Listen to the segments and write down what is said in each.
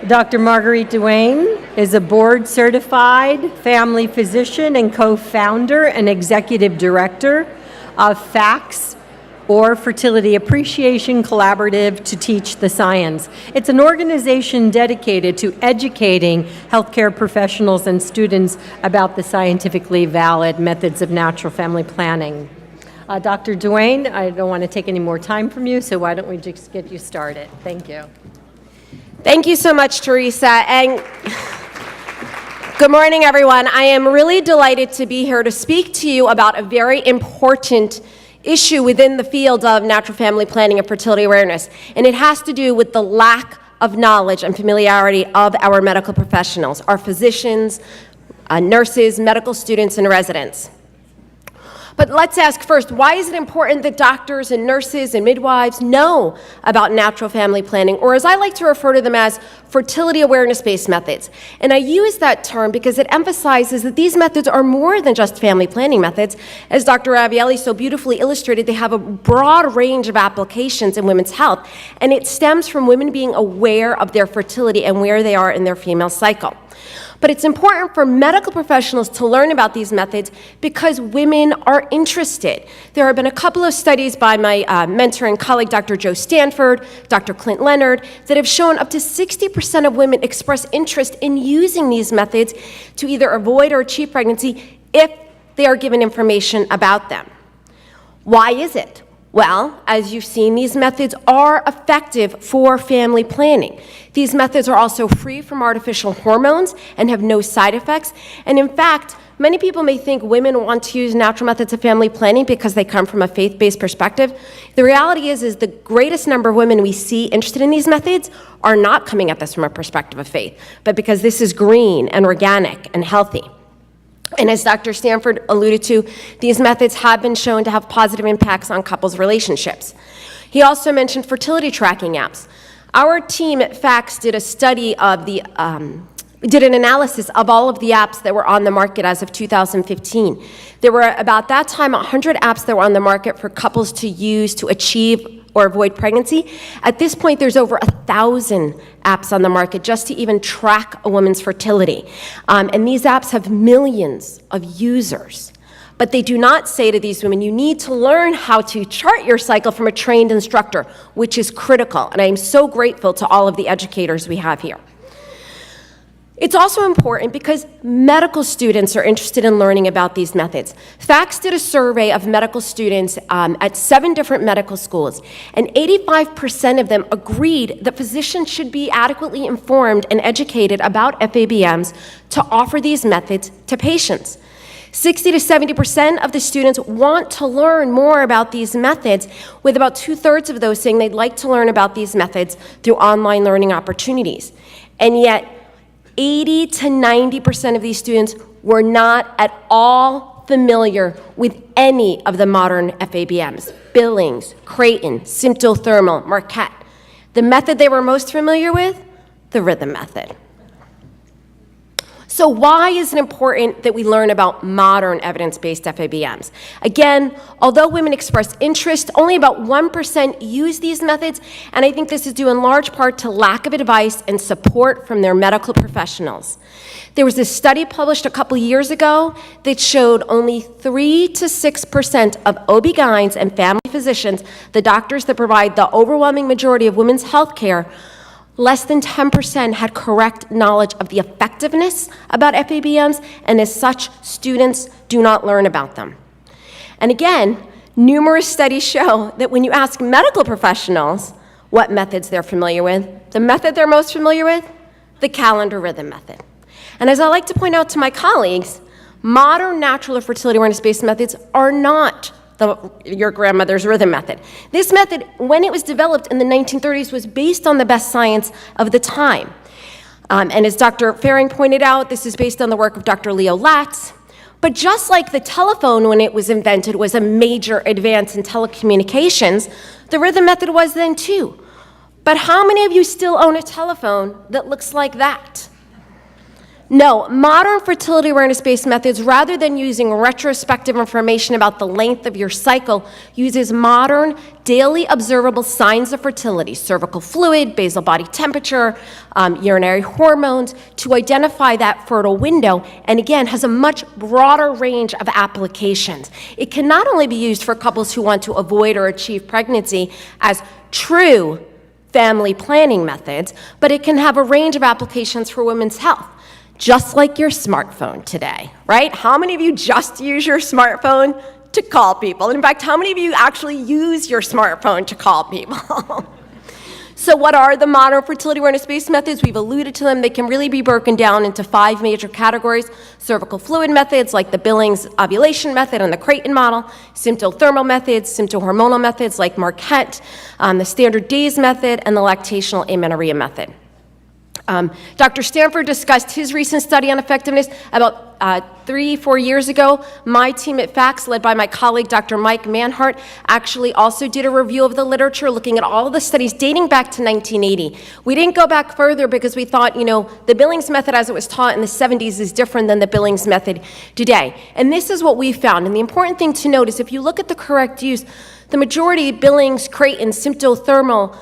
Dr. Marguerite Duane is a board-certified family physician and co-founder and executive director of FACTS, or Fertility Appreciation Collaborative to Teach the Science. It's an organization dedicated to educating healthcare professionals and students about the scientifically valid methods of natural family planning. Dr. Duane, I don't want to take any more time from you, so why don't we just get you started? Thank you. Thank you so much, Teresa, and good morning, everyone. I am really delighted to be here to speak to you about a very important issue within the field of natural family planning and fertility awareness, and it has to do with the lack of knowledge and familiarity of our medical professionals, our physicians, nurses, medical students, and residents. But let's ask first, why is it important that doctors and nurses and midwives know about natural family planning, or as I like to refer to them as fertility awareness-based methods? And I use that term because it emphasizes that these methods are more than just family planning methods. As Dr. Ravielli so beautifully illustrated, they have a broad range of applications in women's health, and it stems from women being aware of their fertility and where they are in their female cycle. But it's important for medical professionals to learn about these methods because women are interested. There have been a couple of studies by my mentor and colleague, Dr. Joe Stanford, Dr. Clint Leonard, that have shown up to 60% of women express interest in using these methods to either avoid or achieve pregnancy if they are given information about them. Why is it? Well, as you've seen, these methods are effective for family planning. These methods are also free from artificial hormones and have no side effects. And in fact, many people may think women want to use natural methods of family planning because they come from a faith-based perspective. The reality is the greatest number of women we see interested in these methods are not coming at this from a perspective of faith, but because this is green and organic and healthy. And as Dr. Stanford alluded to, these methods have been shown to have positive impacts on couples' relationships. He also mentioned fertility tracking apps. Our team at FACTS did a study of did an analysis of all of the apps that were on the market as of 2015. There were, about that time, 100 apps that were on the market for couples to use to achieve or avoid pregnancy. At this point, there's over 1,000 apps on the market just to even track a woman's fertility. And these apps have millions of users. But they do not say to these women, you need to learn how to chart your cycle from a trained instructor, which is critical. And I am so grateful to all of the educators we have here. It's also important because medical students are interested in learning about these methods. FACTS did a survey of medical students at 7 different medical schools, and 85% of them agreed that physicians should be adequately informed and educated about FABMs to offer these methods to patients. 60 to 70% of the students want to learn more about these methods, with about 2/3 of those saying they'd like to learn about these methods through online learning opportunities. And yet, 80 to 90% of these students were not at all familiar with any of the modern FABMs, Billings, Creighton, Symptothermal, Marquette. The method they were most familiar with, the rhythm method. So why is it important that we learn about modern evidence-based FABMs? Again, although women express interest, only about 1% use these methods, and I think this is due in large part to lack of advice and support from their medical professionals. There was a study published a couple years ago that showed only 3 to 6% of OB-GYNs and family physicians, the doctors that provide the overwhelming majority of women's health care, less than 10% had correct knowledge of the effectiveness about FABMs, and as such, students do not learn about them. And again, numerous studies show that when you ask medical professionals what methods they're familiar with, the method they're most familiar with, the calendar rhythm method. And as I like to point out to my colleagues, modern natural or fertility awareness-based methods are not your grandmother's rhythm method. This method, when it was developed in the 1930s, was based on the best science of the time. And as Dr. Faring pointed out, this is based on the work of Dr. Leo Latz. But just like the telephone, when it was invented, was a major advance in telecommunications, the rhythm method was then too. But how many of you still own a telephone that looks like that? No, modern fertility awareness-based methods, rather than using retrospective information about the length of your cycle, uses modern, daily observable signs of fertility, cervical fluid, basal body temperature, urinary hormones, to identify that fertile window, and again, has a much broader range of applications. It can not only be used for couples who want to avoid or achieve pregnancy as true family planning methods, but it can have a range of applications for women's health. Just like your smartphone today, right? How many of you just use your smartphone to call people? In fact, how many of you actually use your smartphone to call people? So what are the modern fertility awareness-based methods? We've alluded to them. They can really be broken down into 5 major categories: cervical fluid methods like the Billings ovulation method and the Creighton model, symptothermal methods, symptohormonal methods like Marquette, the standard days method, and the lactational amenorrhea method. Dr. Stanford discussed his recent study on effectiveness about 3-4 years ago. My team at FACS, led by my colleague Dr. Mike Manhart, actually also did a review of the literature looking at all of the studies dating back to 1980. We didn't go back further because we thought, the Billings method as it was taught in the 70s is different than the Billings method today. And this is what we found. And the important thing to note is if you look at the correct use, the majority, Billings, Creighton, symptothermal,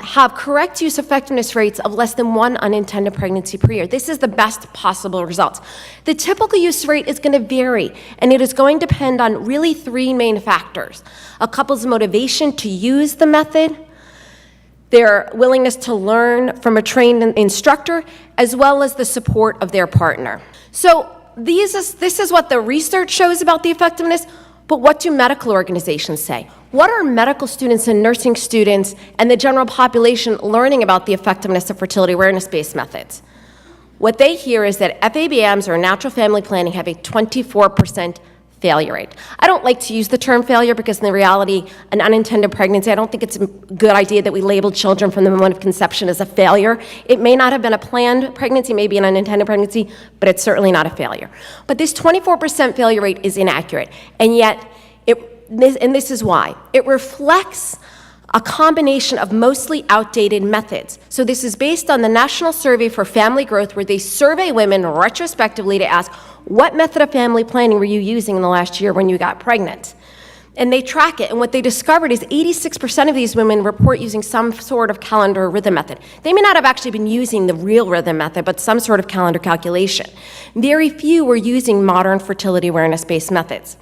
have correct use effectiveness rates of less than 1 unintended pregnancy per year. This is the best possible results. The typical use rate is going to vary, and it is going to depend on really 3 main factors: a couple's motivation to use the method, their willingness to learn from a trained instructor, as well as the support of their partner. So this is what the research shows about the effectiveness. But what do medical organizations say? What are medical students and nursing students and the general population learning about the effectiveness of fertility awareness-based methods? What they hear is that FABMs, or natural family planning, have a 24% failure rate. I don't like to use the term failure because in reality, an unintended pregnancy, I don't think it's a good idea that we label children from the moment of conception as a failure. It may not have been a planned pregnancy, maybe an unintended pregnancy, but it's certainly not a failure. But this 24% failure rate is inaccurate, and yet, this is why. It reflects a combination of mostly outdated methods. So this is based on the National Survey for Family Growth, where they survey women retrospectively to ask, what method of family planning were you using in the last year when you got pregnant? And they track it, and what they discovered is 86% of these women report using some sort of calendar or rhythm method. They may not have actually been using the real rhythm method, but some sort of calendar calculation. Very few were using modern fertility awareness-based methods.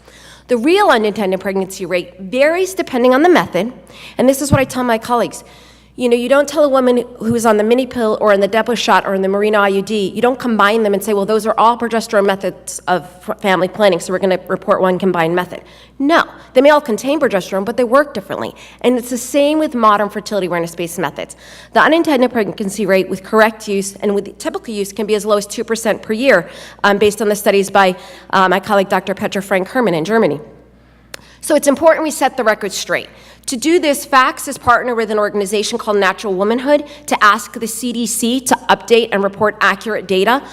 The real unintended pregnancy rate varies depending on the method, and this is what I tell my colleagues. You don't tell a woman who's on the mini pill or in the Depo shot or in the Mirena IUD, you don't combine them and say, well, those are all progesterone methods of family planning, so we're going to report one combined method. No, they may all contain progesterone, but they work differently. And it's the same with modern fertility awareness-based methods. The unintended pregnancy rate with correct use and with typical use can be as low as 2% per year, based on the studies by my colleague Dr. Petra Frank-Herrmann in Germany. So it's important we set the record straight. To do this, FACS has partnered with an organization called Natural Womanhood to ask the CDC to update and report accurate data.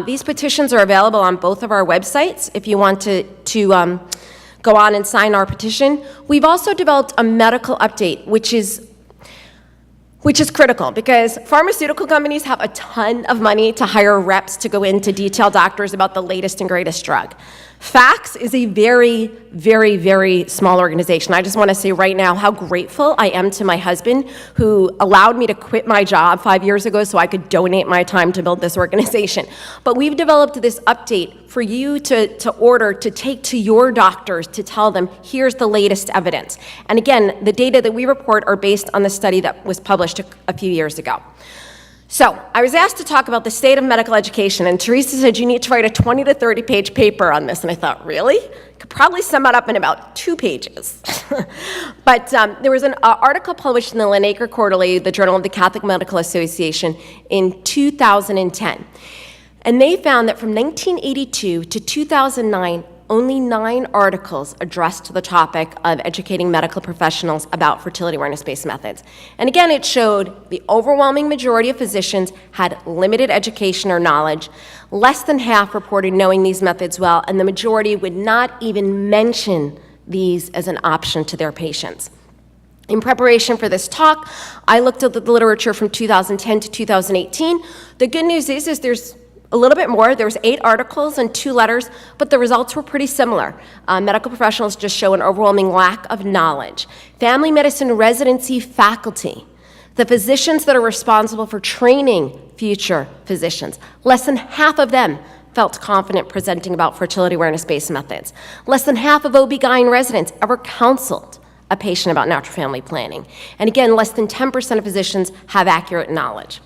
These petitions are available on both of our websites if you want to go on and sign our petition. We've also developed a medical update, which is critical because pharmaceutical companies have a ton of money to hire reps to go in to detail doctors about the latest and greatest drug. FACS is a very, very, very small organization. I just want to say right now how grateful I am to my husband who allowed me to quit my job 5 years ago so I could donate my time to build this organization. But we've developed this update for you to order, to take to your doctors to tell them, here's the latest evidence. And again, the data that we report are based on the study that was published a few years ago. So I was asked to talk about the state of medical education, and Teresa said you need to write a 20 to 30 page paper on this, and I thought, really? Could probably sum it up in about 2 pages. But there was an article published in the Linacre Quarterly, the Journal of the Catholic Medical Association, in 2010. And they found that from 1982 to 2009, only 9 articles addressed the topic of educating medical professionals about fertility awareness-based methods. And again, it showed the overwhelming majority of physicians had limited education or knowledge. Less than half reported knowing these methods well, and the majority would not even mention these as an option to their patients. In preparation for this talk, I looked at the literature from 2010 to 2018. The good news is there's a little bit more. There was 8 articles and 2 letters, but the results were pretty similar. Medical professionals just show an overwhelming lack of knowledge. Family medicine residency faculty, the physicians that are responsible for training future physicians, less than half of them felt confident presenting about fertility awareness-based methods. Less than half of OB-GYN residents ever counseled a patient about natural family planning. And again, less than 10% of physicians have accurate knowledge.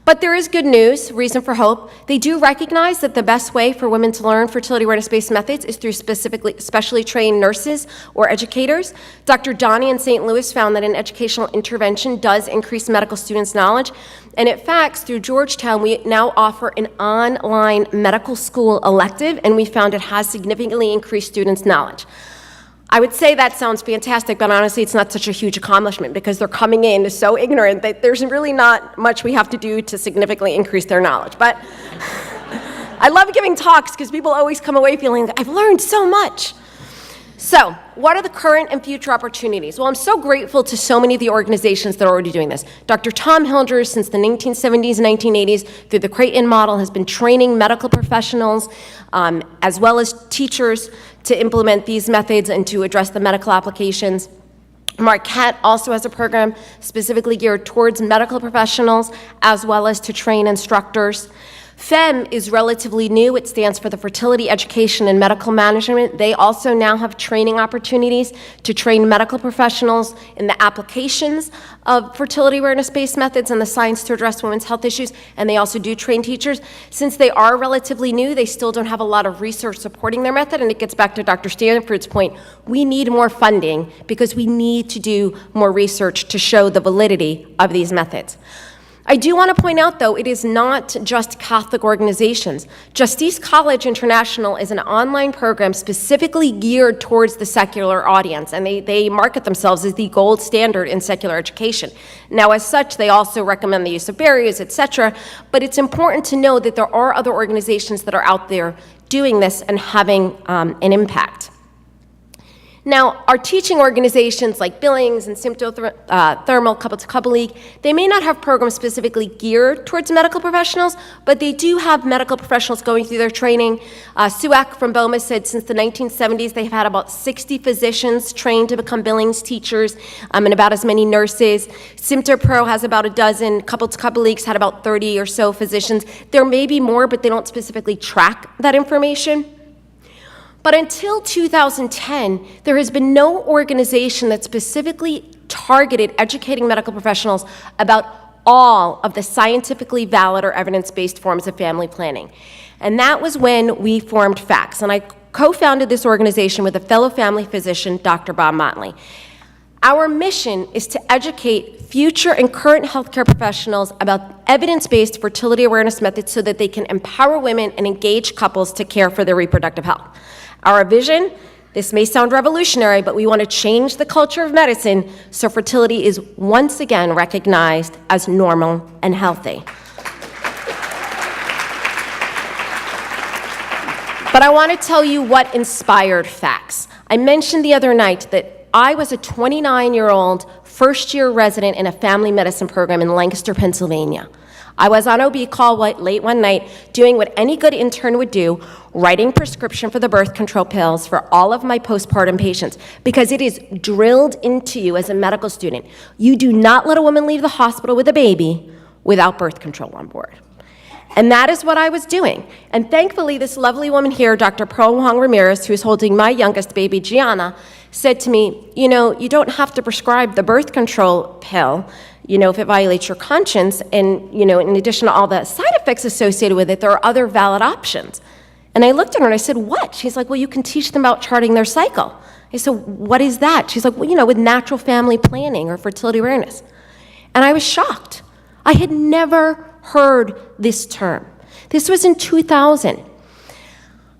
But there is good news, reason for hope. They do recognize that the best way for women to learn fertility awareness-based methods is through specially trained nurses or educators. Dr. Donnie in St. Louis found that an educational intervention does increase medical students' knowledge. And at FACS, through Georgetown, we now offer an online medical school elective, and we found it has significantly increased students' knowledge. I would say that sounds fantastic, but honestly, it's not such a huge accomplishment because they're coming in so ignorant that there's really not much we have to do to significantly increase their knowledge. But I love giving talks because people always come away feeling like, I've learned so much. So, what are the current and future opportunities? Well, I'm so grateful to so many of the organizations that are already doing this. Dr. Tom Hildreth, since the 1970s and 1980s, through the Creighton model, has been training medical professionals as well as teachers to implement these methods and to address the medical applications. Marquette also has a program specifically geared towards medical professionals as well as to train instructors. FEM is relatively new. It stands for the Fertility Education and Medical Management. They also now have training opportunities to train medical professionals in the applications of fertility awareness-based methods and the science to address women's health issues, and they also do train teachers. Since they are relatively new, they still don't have a lot of research supporting their method, and it gets back to Dr. Stanford's point. We need more funding because we need to do more research to show the validity of these methods. I do want to point out, though, it is not just Catholic organizations. Justice College International is an online program specifically geared towards the secular audience, and they market themselves as the gold standard in secular education. Now, as such, they also recommend the use of barriers, etc., but it's important to know that there are other organizations that are out there doing this and having an impact. Now, our teaching organizations like Billings and Symptothermal Couple-to-Couple League, they may not have programs specifically geared towards medical professionals, but they do have medical professionals going through their training. Suak from BOMA said since the 1970s, they've had about 60 physicians trained to become Billings teachers and about as many nurses. SymTerPro has about a dozen. Couple-to-Couple Leagues had about 30 or so physicians. There may be more, but they don't specifically track that information. But until 2010, there has been no organization that specifically targeted educating medical professionals about all of the scientifically valid or evidence-based forms of family planning. And that was when we formed FACS. And I co-founded this organization with a fellow family physician, Dr. Bob Motley. Our mission is to educate future and current healthcare professionals about evidence-based fertility awareness methods so that they can empower women and engage couples to care for their reproductive health. Our vision, this may sound revolutionary, but we want to change the culture of medicine so fertility is once again recognized as normal and healthy. But I want to tell you what inspired FACS. I mentioned the other night that I was a 29-year-old first-year resident in a family medicine program in Lancaster, Pennsylvania. I was on OB call late one night doing what any good intern would do, writing prescription for the birth control pills for all of my postpartum patients, because it is drilled into you as a medical student. You do not let a woman leave the hospital with a baby without birth control on board. And that is what I was doing. And thankfully, this lovely woman here, Dr. Pearl Wong Ramirez, who is holding my youngest baby, Gianna, said to me, you know, you don't have to prescribe the birth control pill, you know, if it violates your conscience, and, you know, in addition to all the side effects associated with it, there are other valid options. And I looked at her and I said, what? She's like, well, you can teach them about charting their cycle. I said, what is that? She's like, well, you know, with natural family planning or fertility awareness. And I was shocked. I had never heard this term. This was in 2000.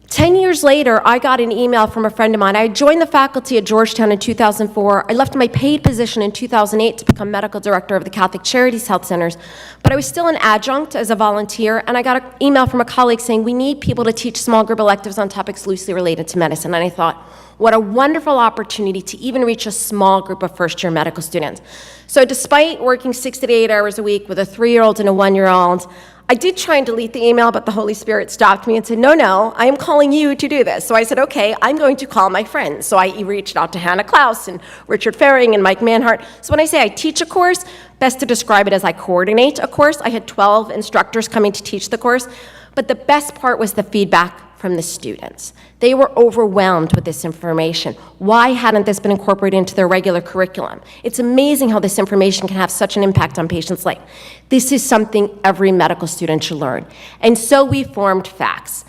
10 years later, I got an email from a friend of mine. I joined the faculty at Georgetown in 2004. I left my paid position in 2008 to become medical director of the Catholic Charities Health Centers, but I was still an adjunct as a volunteer, and I got an email from a colleague saying, we need people to teach small group electives on topics loosely related to medicine, and I thought, what a wonderful opportunity to even reach a small group of first-year medical students. So despite working 6 to 8 hours a week with a 3-year-old and a 1-year-old, I did try and delete the email, but the Holy Spirit stopped me and said, no, I am calling you to do this. So I said, okay, I'm going to call my friends. So I reached out to Hannah Klaus and Richard Faring and Mike Manhart. So when I say I teach a course, best to describe it as I coordinate a course. I had 12 instructors coming to teach the course, but the best part was the feedback from the students. They were overwhelmed with this information. Why hadn't this been incorporated into their regular curriculum? It's amazing how this information can have such an impact on patients' life. This is something every medical student should learn. And so we formed FACS.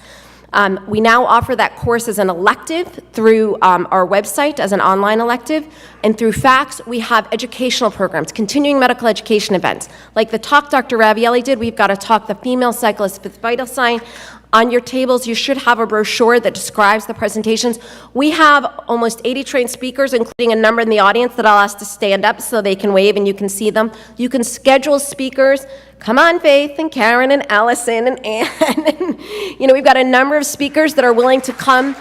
We now offer that course as an elective through our website as an online elective, and through FACS we have educational programs, continuing medical education events. Like the talk Dr. Ravielli did, we've got a talk, The Female Cyclist with Vital Sign. On your tables, you should have a brochure that describes the presentations. We have almost 80 trained speakers, including a number in the audience that I'll ask to stand up so they can wave and you can see them. You can schedule speakers. Come on, Faith and Karen and Allison and Ann. And, we've got a number of speakers that are willing to come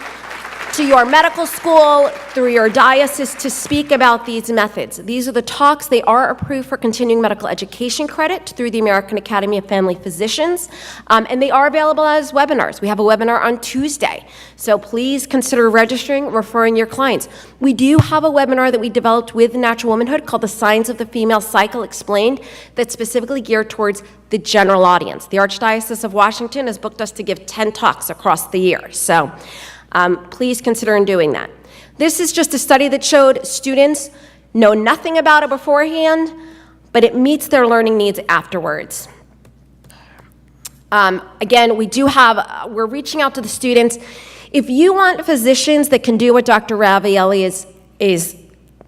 to your medical school, through your diocese, to speak about these methods. These are the talks. They are approved for continuing medical education credit through the American Academy of Family Physicians, and they are available as webinars. We have a webinar on Tuesday, so please consider registering, referring your clients. We do have a webinar that we developed with Natural Womanhood called The Signs of the Female Cycle Explained, that's specifically geared towards the general audience. The Archdiocese of Washington has booked us to give 10 talks across the year, so please consider doing that. This is just a study that showed students know nothing about it beforehand, but it meets their learning needs afterwards. Again, we're reaching out to the students. If you want physicians that can do what Dr. Ravielli is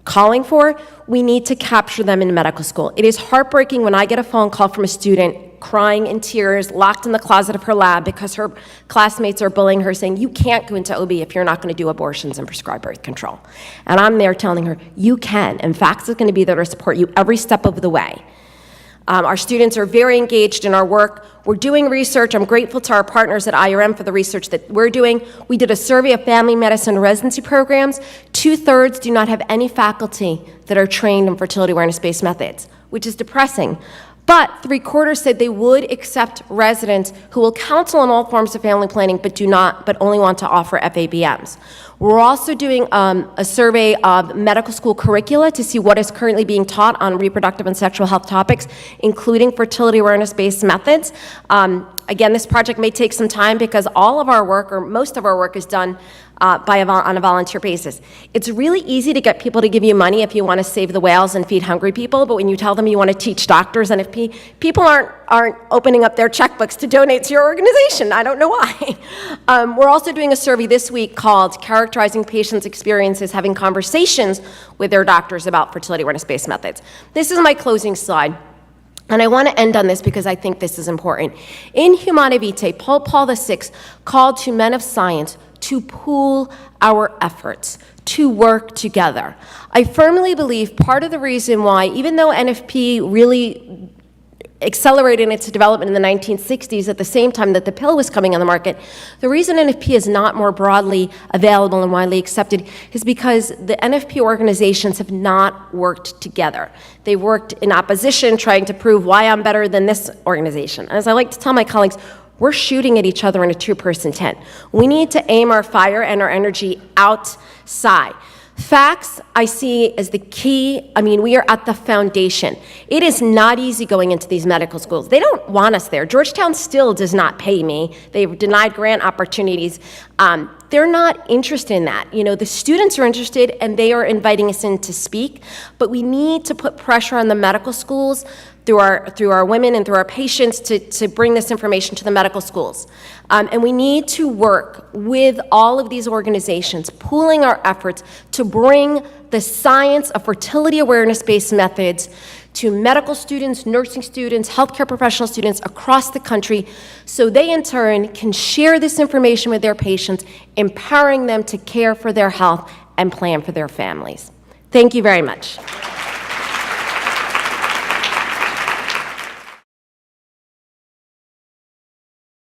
calling for, we need to capture them in medical school. It is heartbreaking when I get a phone call from a student crying in tears, locked in the closet of her lab because her classmates are bullying her, saying, you can't go into OB if you're not going to do abortions and prescribe birth control. And I'm there telling her, you can, and FACS is going to be there to support you every step of the way. Our students are very engaged in our work. We're doing research. I'm grateful to our partners at IRM for the research that we're doing. We did a survey of family medicine residency programs. 2/3 do not have any faculty that are trained in fertility awareness-based methods, which is depressing. But 3/4 said they would accept residents who will counsel on all forms of family planning but only want to offer FABMs. We're also doing a survey of medical school curricula to see what is currently being taught on reproductive and sexual health topics, including fertility awareness-based methods. Again, this project may take some time because all of our work, or most of our work, is done on a volunteer basis. It's really easy to get people to give you money if you want to save the whales and feed hungry people, but when you tell them you want to teach doctors, and if people aren't opening up their checkbooks to donate to your organization, I don't know why. We're also doing a survey this week called Characterizing Patients' Experiences Having Conversations with Their Doctors About Fertility Awareness-Based Methods. This is my closing slide. And I want to end on this because I think this is important. In Humanae Vitae, Pope Paul VI called to men of science to pool our efforts, to work together. I firmly believe part of the reason why, even though NFP really accelerated its development in the 1960s at the same time that the pill was coming on the market, the reason NFP is not more broadly available and widely accepted is because the NFP organizations have not worked together. They worked in opposition, trying to prove why I'm better than this organization. As I like to tell my colleagues, we're shooting at each other in a two-person tent. We need to aim our fire and our energy outside. FACS, I see as the key. We are at the foundation. It is not easy going into these medical schools. They don't want us there. Georgetown still does not pay me. They've denied grant opportunities. They're not interested in that. The students are interested, and they are inviting us in to speak, but we need to put pressure on the medical schools through our women and through our patients to bring this information to the medical schools. And we need to work with all of these organizations, pooling our efforts to bring the science of fertility awareness-based methods to medical students, nursing students, healthcare professional students across the country, so they in turn can share this information with their patients, empowering them to care for their health and plan for their families. Thank you very much.